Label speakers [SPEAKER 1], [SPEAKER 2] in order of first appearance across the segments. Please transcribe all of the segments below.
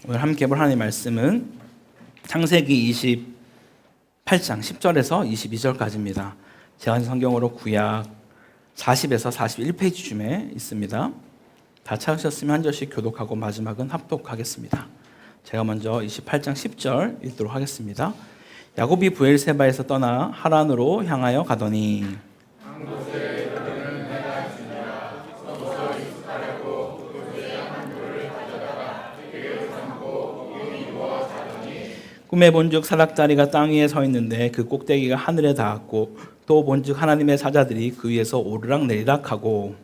[SPEAKER 1] 오늘 함께 볼 하나님의 말씀은 창세기 28장 10절에서 22절까지입니다. 제가 성경으로 구약 40에서 41페이지쯤에 있습니다. 다 찾으셨으면 한 절씩 교독하고 마지막은 합독하겠습니다. 제가 먼저 28장 10절 읽도록 하겠습니다. 야곱이 브엘세바에서 떠나 하란으로 향하여 가더니 꿈에 본즉 사닥다리가 땅 위에 서 있는데 그 꼭대기가 하늘에 닿았고 또 본즉 하나님의 사자들이 그 위에서 오르락 내리락 하고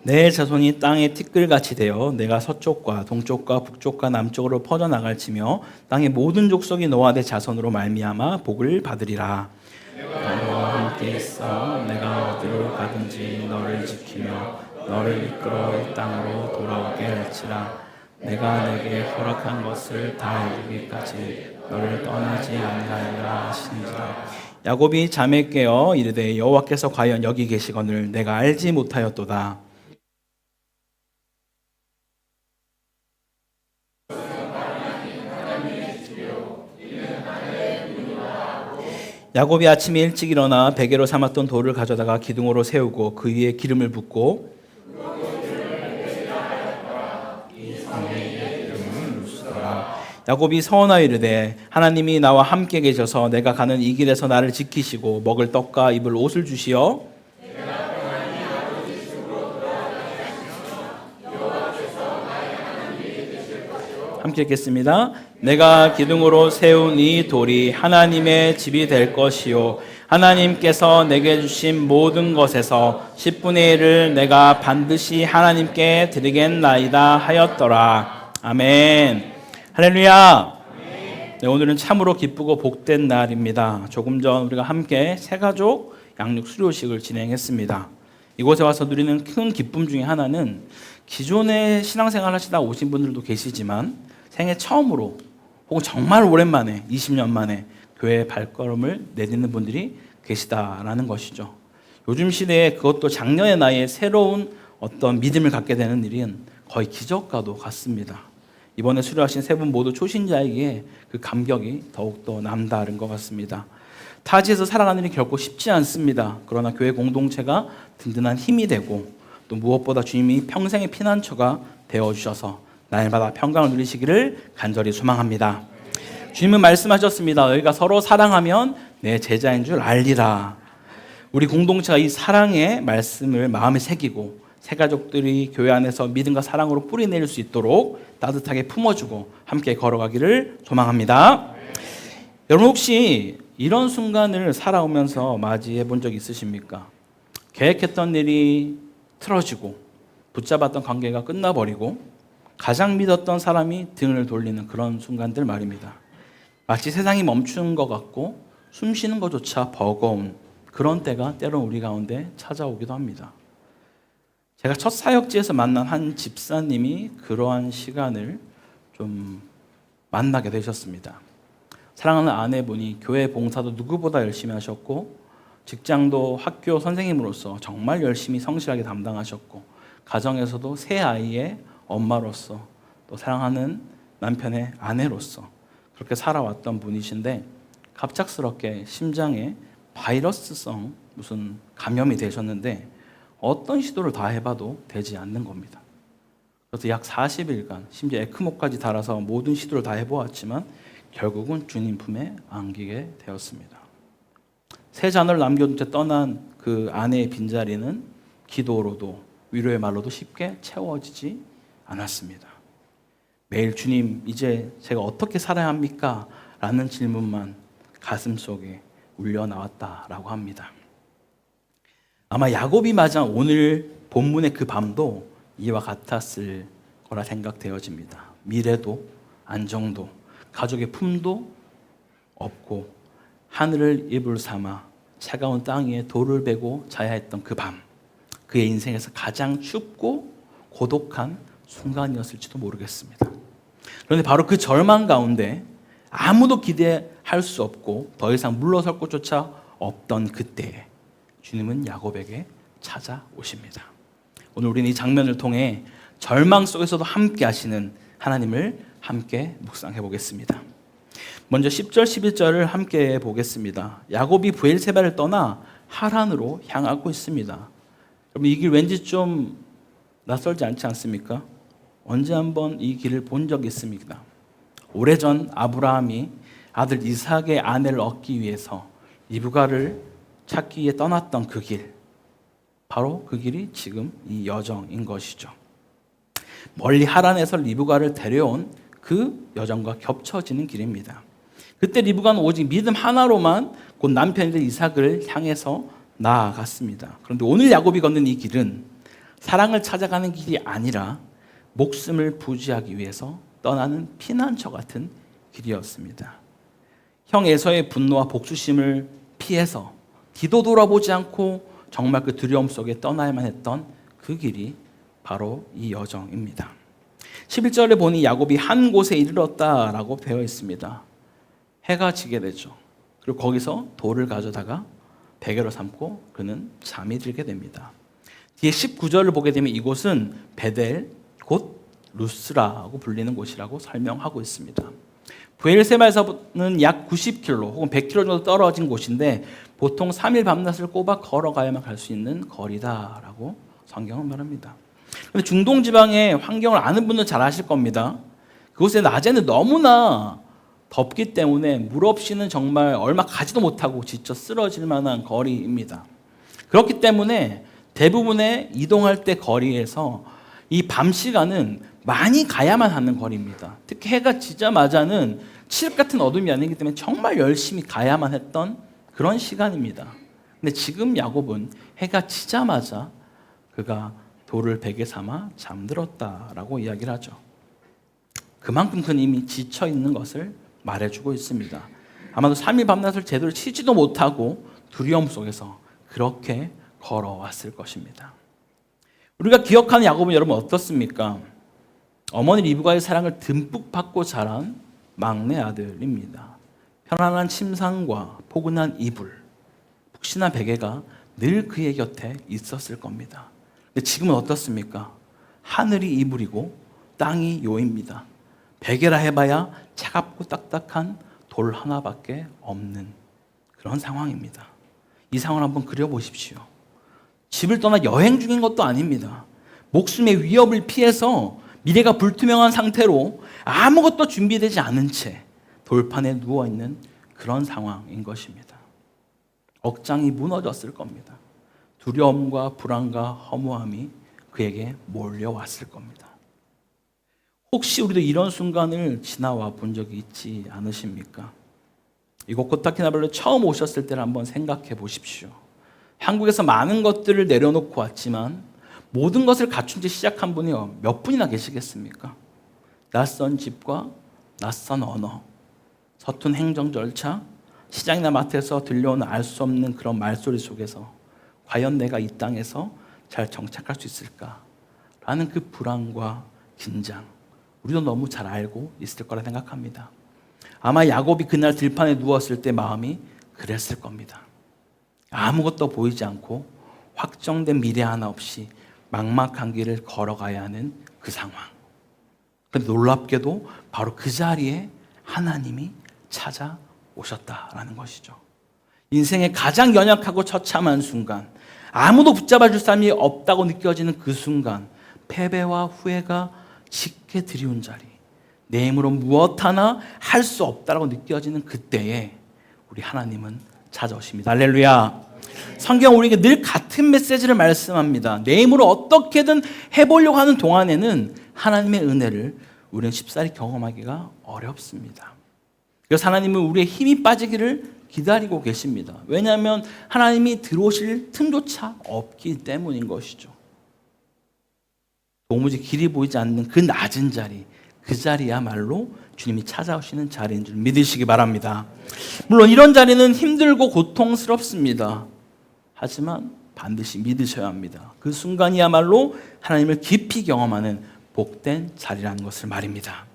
[SPEAKER 1] 내 자손이 땅의 티끌같이 되어 내가 서쪽과 동쪽과 북쪽과 남쪽으로 퍼져나갈지며 땅의 모든 족속이 너와 내 자손으로 말미암아 복을 받으리라. 너와 함께 있어 내가 어디로 가든지 너를 지키며 너를 이끌어 이 땅으로 돌아오게 할지라. 내가 내게 허락한 것을 다 이루기까지 너를 떠나지 아니하리라 하시니라. 야곱이 잠에 깨어 이르되 여호와께서 과연 여기 계시거늘 내가 알지 못하였도다. 야곱이 아침에 일찍 일어나 베개로 삼았던 돌을 가져다가 기둥으로 세우고 그 위에 기름을 붓고 야곱이 서원하여 이르되 하나님이 나와 함께 계셔서 내가 가는 이 길에서 나를 지키시고 먹을 떡과 입을 옷을 주시어 함께 읽겠습니다. 내가 기둥으로 세운 이 돌이 하나님의 집이 될 것이요 하나님께서 내게 주신 모든 것에서 10분의 1을 내가 반드시 하나님께 드리겠나이다 하였더라. 아멘. 할렐루야. 네, 오늘은 참으로 기쁘고 복된 날입니다. 조금 전 우리가 함께 새가족 양육 수료식을 진행했습니다. 이곳에 와서 누리는 큰 기쁨 중에 하나는 기존에 신앙생활 하시다 오신 분들도 계시지만 생애 처음으로 혹은 정말 오랜만에 20년 만에 교회에 발걸음을 내딛는 분들이 계시다라는 것이죠. 요즘 시대에 그것도 작년의 나이에 새로운 어떤 믿음을 갖게 되는 일은 거의 기적과도 같습니다. 이번에 수료하신 세 분 모두 초신자에게 그 감격이 더욱더 남다른 것 같습니다. 타지에서 살아가는 일이 결코 쉽지 않습니다. 그러나 교회 공동체가 든든한 힘이 되고 또 무엇보다 주님이 평생의 피난처가 되어주셔서 날마다 평강을 누리시기를 간절히 소망합니다. 주님은 말씀하셨습니다. 너희가 서로 사랑하면 내 제자인 줄 알리라. 우리 공동체가 이 사랑의 말씀을 마음에 새기고 새 가족들이 교회 안에서 믿음과 사랑으로 뿌리내릴 수 있도록 따뜻하게 품어주고 함께 걸어가기를 소망합니다. 여러분 혹시 이런 순간을 살아오면서 맞이해 본 적 있으십니까? 계획했던 일이 틀어지고 붙잡았던 관계가 끝나버리고 가장 믿었던 사람이 등을 돌리는 그런 순간들 말입니다. 마치 세상이 멈춘 것 같고 숨 쉬는 것조차 버거운 그런 때가 때론 우리 가운데 찾아오기도 합니다. 제가 첫 사역지에서 만난 한 집사님이 그러한 시간을 좀 만나게 되셨습니다. 사랑하는 아내분이 교회 봉사도 누구보다 열심히 하셨고 직장도 학교 선생님으로서 정말 열심히 성실하게 담당하셨고 가정에서도 새 아이의 엄마로서 또 사랑하는 남편의 아내로서 그렇게 살아왔던 분이신데 갑작스럽게 심장에 바이러스성 무슨 감염이 되셨는데 어떤 시도를 다 해봐도 되지 않는 겁니다. 그래서 약 40일간 심지어 에크모까지 달아서 모든 시도를 다 해보았지만 결국은 주님 품에 안기게 되었습니다. 세 자녀를 남겨둔 채 떠난 그 아내의 빈자리는 기도로도 위로의 말로도 쉽게 채워지지 않았습니다. 매일 주님 이제 제가 어떻게 살아야 합니까? 라는 질문만 가슴속에 울려 나왔다라고 합니다. 아마 야곱이 맞아 오늘 본문의 그 밤도 이와 같았을 거라 생각되어집니다. 미래도 안정도 가족의 품도 없고 하늘을 이불 삼아 차가운 땅 위에 돌을 베고 자야 했던 그 밤, 그의 인생에서 가장 춥고 고독한 순간이었을지도 모르겠습니다. 그런데 바로 그 절망 가운데 아무도 기대할 수 없고 더 이상 물러설 곳조차 없던 그때에 주님은 야곱에게 찾아오십니다. 오늘 우리는 이 장면을 통해 절망 속에서도 함께 하시는 하나님을 함께 묵상해 보겠습니다. 먼저 10절, 11절을 함께 보겠습니다. 야곱이 브엘세바를 떠나 하란으로 향하고 있습니다. 여러분, 이 길 왠지 좀 낯설지 않지 않습니까? 언제 한번 이 길을 본 적이 있습니다. 오래전 아브라함이 아들 이삭의 아내를 얻기 위해서 리브가를 찾기 위해 떠났던 그 길, 바로 그 길이 지금 이 여정인 것이죠. 멀리 하란에서 리브가를 데려온 그 여정과 겹쳐지는 길입니다. 그때 리브가는 오직 믿음 하나로만 곧 남편인 이삭을 향해서 나아갔습니다. 그런데 오늘 야곱이 걷는 이 길은 사랑을 찾아가는 길이 아니라 목숨을 부지하기 위해서 떠나는 피난처 같은 길이었습니다. 형 에서의 분노와 복수심을 피해서 뒤도 돌아보지 않고 정말 그 두려움 속에 떠나야만 했던 그 길이 바로 이 여정입니다. 11절에 보니 야곱이 한 곳에 이르렀다라고 되어 있습니다. 해가 지게 되죠. 그리고 거기서 돌을 가져다가 베개로 삼고 그는 잠이 들게 됩니다. 뒤에 19절을 보게 되면 이곳은 베델, 곧 루스라고 불리는 곳이라고 설명하고 있습니다. 브엘세바에서는 약 90km 혹은 100km 정도 떨어진 곳인데 보통 3일 밤낮을 꼬박 걸어가야만 갈 수 있는 거리다라고 성경은 말합니다. 그런데 중동 지방의 환경을 아는 분은 잘 아실 겁니다. 그곳에 낮에는 너무나 덥기 때문에 물 없이는 정말 얼마 가지도 못하고 지쳐 쓰러질 만한 거리입니다. 그렇기 때문에 대부분의 이동할 때 거리에서 이 밤 시간은 많이 가야만 하는 거리입니다. 특히 해가 지자마자는 칠흑 같은 어둠이 아니기 때문에 정말 열심히 가야만 했던 그런 시간입니다. 근데 지금 야곱은 해가 지자마자 그가 돌을 베개 삼아 잠들었다라고 이야기를 하죠. 그만큼 그는 이미 지쳐 있는 것을 말해주고 있습니다. 아마도 3일 밤낮을 제대로 쉬지도 못하고 두려움 속에서 그렇게 걸어왔을 것입니다. 우리가 기억하는 야곱은 여러분 어떻습니까? 어머니 리브가의 사랑을 듬뿍 받고 자란 막내 아들입니다. 편안한 침상과 포근한 이불, 푹신한 베개가 늘 그의 곁에 있었을 겁니다. 근데 지금은 어떻습니까? 하늘이 이불이고 땅이 요입니다. 베개라 해봐야 차갑고 딱딱한 돌 하나밖에 없는 그런 상황입니다. 이 상황을 한번 그려보십시오. 집을 떠나 여행 중인 것도 아닙니다. 목숨의 위협을 피해서 미래가 불투명한 상태로 아무것도 준비되지 않은 채 돌판에 누워있는 그런 상황인 것입니다. 억장이 무너졌을 겁니다. 두려움과 불안과 허무함이 그에게 몰려왔을 겁니다. 혹시 우리도 이런 순간을 지나와 본 적이 있지 않으십니까? 이곳 코타키나발루 처음 오셨을 때를 한번 생각해 보십시오. 한국에서 많은 것들을 내려놓고 왔지만 모든 것을 갖춘 채 시작한 분이 몇 분이나 계시겠습니까? 낯선 집과 낯선 언어, 서툰 행정 절차, 시장이나 마트에서 들려오는 알 수 없는 그런 말소리 속에서 과연 내가 이 땅에서 잘 정착할 수 있을까라는 그 불안과 긴장, 우리도 너무 잘 알고 있을 거라 생각합니다. 아마 야곱이 그날 들판에 누웠을 때 마음이 그랬을 겁니다. 아무것도 보이지 않고 확정된 미래 하나 없이 막막한 길을 걸어가야 하는 그 상황. 그런데 놀랍게도 바로 그 자리에 하나님이 찾아오셨다라는 것이죠. 인생의 가장 연약하고 처참한 순간, 아무도 붙잡아줄 사람이 없다고 느껴지는 그 순간, 패배와 후회가 짙게 드리운 자리, 내 힘으로 무엇 하나 할 수 없다고 느껴지는 그때에 우리 하나님은 찾아오십니다. 할렐루야. 성경 우리에게 늘 같은 메시지를 말씀합니다. 내 힘으로 어떻게든 해보려고 하는 동안에는 하나님의 은혜를 우리는 쉽사리 경험하기가 어렵습니다. 그래서 하나님은 우리의 힘이 빠지기를 기다리고 계십니다. 왜냐하면 하나님이 들어오실 틈조차 없기 때문인 것이죠. 도무지 길이 보이지 않는 그 낮은 자리, 그 자리야말로 주님이 찾아오시는 자리인 줄 믿으시기 바랍니다. 물론 이런 자리는 힘들고 고통스럽습니다. 하지만 반드시 믿으셔야 합니다. 그 순간이야말로 하나님을 깊이 경험하는 복된 자리라는 것을 말입니다.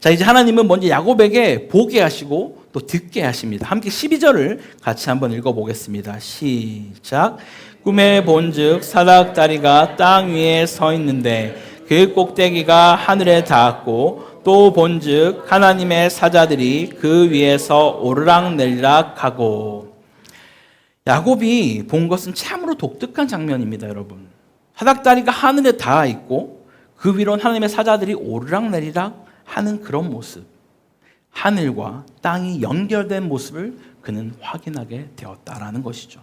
[SPEAKER 1] 자, 이제 하나님은 먼저 야곱에게 보게 하시고 또 듣게 하십니다. 함께 12절을 같이 한번 읽어보겠습니다. 시작. 꿈에 본즉 사닥다리가 땅 위에 서 있는데 그 꼭대기가 하늘에 닿았고 또 본즉 하나님의 사자들이 그 위에서 오르락내리락 하고. 야곱이 본 것은 참으로 독특한 장면입니다, 여러분. 사닥다리가 하늘에 닿아 있고 그 위로 하나님의 사자들이 오르락내리락 하는 그런 모습, 하늘과 땅이 연결된 모습을 그는 확인하게 되었다라는 것이죠.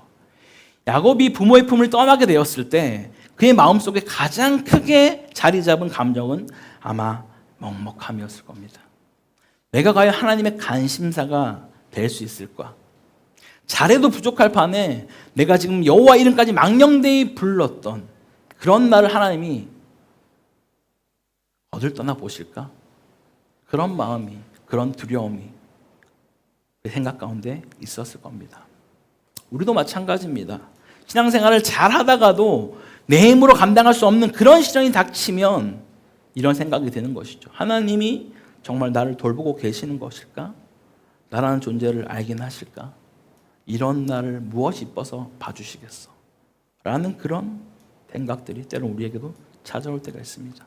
[SPEAKER 1] 야곱이 부모의 품을 떠나게 되었을 때 그의 마음속에 가장 크게 자리 잡은 감정은 아마 먹먹함이었을 겁니다. 내가 과연 하나님의 관심사가 될 수 있을까? 잘해도 부족할 판에 내가 지금 여호와 이름까지 망령되이 불렀던 그런 나를 하나님이 어딜 떠나 보실까? 그런 마음이, 그런 두려움이 그 생각 가운데 있었을 겁니다. 우리도 마찬가지입니다. 신앙생활을 잘 하다가도 내 힘으로 감당할 수 없는 그런 시련이 닥치면 이런 생각이 드는 것이죠. 하나님이 정말 나를 돌보고 계시는 것일까? 나라는 존재를 알긴 하실까? 이런 나를 무엇이 이뻐서 봐주시겠어? 라는 그런 생각들이 때론 우리에게도 찾아올 때가 있습니다.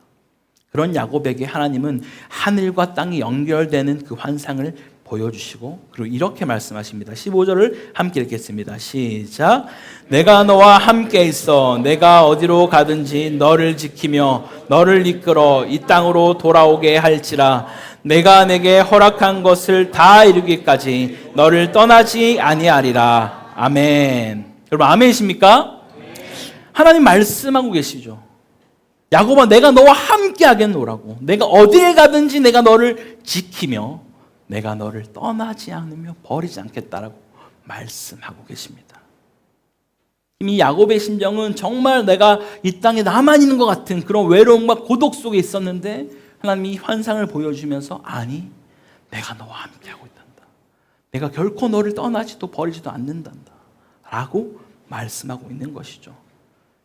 [SPEAKER 1] 그런 야곱에게 하나님은 하늘과 땅이 연결되는 그 환상을 보여주시고 그리고 이렇게 말씀하십니다. 15절을 함께 읽겠습니다. 시작. 내가 너와 함께 있어 내가 어디로 가든지 너를 지키며 너를 이끌어 이 땅으로 돌아오게 할지라. 내가 내게 허락한 것을 다 이루기까지 너를 떠나지 아니하리라. 아멘. 여러분 아멘이십니까? 하나님 말씀하고 계시죠. 야곱아, 내가 너와 함께 하겠노라고. 내가 어디에 가든지 내가 너를 지키며 내가 너를 떠나지 않으며 버리지 않겠다라고 말씀하고 계십니다. 이미 야곱의 심정은 정말 내가 이 땅에 나만 있는 것 같은 그런 외로움과 고독 속에 있었는데 하나님이 환상을 보여주면서 아니, 내가 너와 함께 하고 있단다. 내가 결코 너를 떠나지도 버리지도 않는단다 라고 말씀하고 있는 것이죠.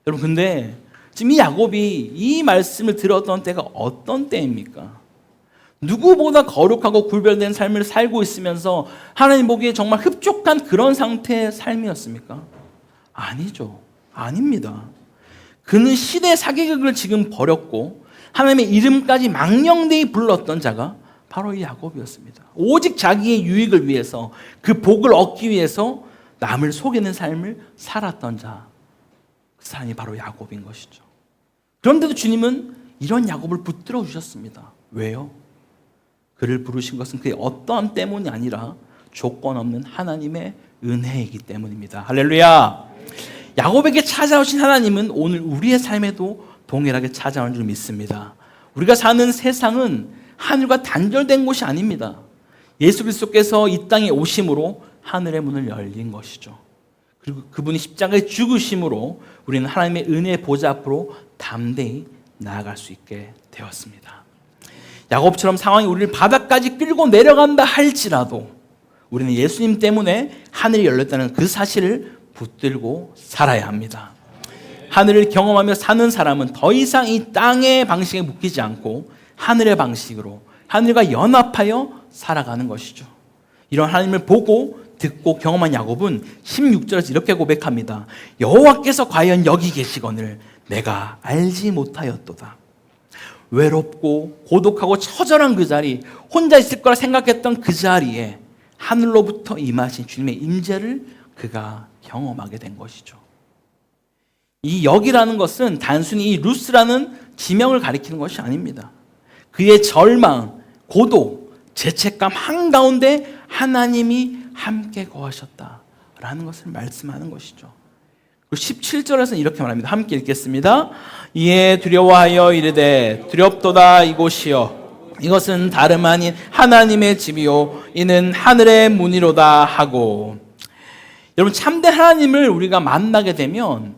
[SPEAKER 1] 여러분, 근데 지금 이 야곱이 이 말씀을 들었던 때가 어떤 때입니까? 누구보다 거룩하고 구별된 삶을 살고 있으면서 하나님 보기에 정말 흡족한 그런 상태의 삶이었습니까? 아니죠. 아닙니다. 그는 시대 사개극을 지금 버렸고 하나님의 이름까지 망령되이 불렀던 자가 바로 이 야곱이었습니다. 오직 자기의 유익을 위해서 그 복을 얻기 위해서 남을 속이는 삶을 살았던 자, 그 사람이 바로 야곱인 것이죠. 그런데도 주님은 이런 야곱을 붙들어 주셨습니다. 왜요? 그를 부르신 것은 그의 어떠함 때문이 아니라 조건 없는 하나님의 은혜이기 때문입니다. 할렐루야! 야곱에게 찾아오신 하나님은 오늘 우리의 삶에도 동일하게 찾아오는 줄 믿습니다. 우리가 사는 세상은 하늘과 단절된 곳이 아닙니다. 예수 그리스도께서 이 땅에 오심으로 하늘의 문을 열린 것이죠. 그리고 그분이 십자가에 죽으심으로 우리는 하나님의 은혜의 보좌 앞으로 담대히 나아갈 수 있게 되었습니다. 야곱처럼 상황이 우리를 바닥까지 끌고 내려간다 할지라도 우리는 예수님 때문에 하늘이 열렸다는 그 사실을 붙들고 살아야 합니다. 하늘을 경험하며 사는 사람은 더 이상 이 땅의 방식에 묶이지 않고 하늘의 방식으로 하늘과 연합하여 살아가는 것이죠. 이런 하나님을 보고 듣고 경험한 야곱은 16절에서 이렇게 고백합니다. 여호와께서 과연 여기 계시거늘 내가 알지 못하였도다. 외롭고 고독하고 처절한 그 자리, 혼자 있을 거라 생각했던 그 자리에 하늘로부터 임하신 주님의 임재를 그가 경험하게 된 것이죠. 이 여기라는 것은 단순히 이 루스라는 지명을 가리키는 것이 아닙니다. 그의 절망, 고독, 죄책감 한가운데 하나님이 함께 거하셨다라는 것을 말씀하는 것이죠. 17절에서는 이렇게 말합니다. 함께 읽겠습니다. 이에 두려워하여 이르되 두렵도다 이곳이여 이것은 다름 아닌 하나님의 집이요 이는 하늘의 문이로다 하고. 여러분, 참된 하나님을 우리가 만나게 되면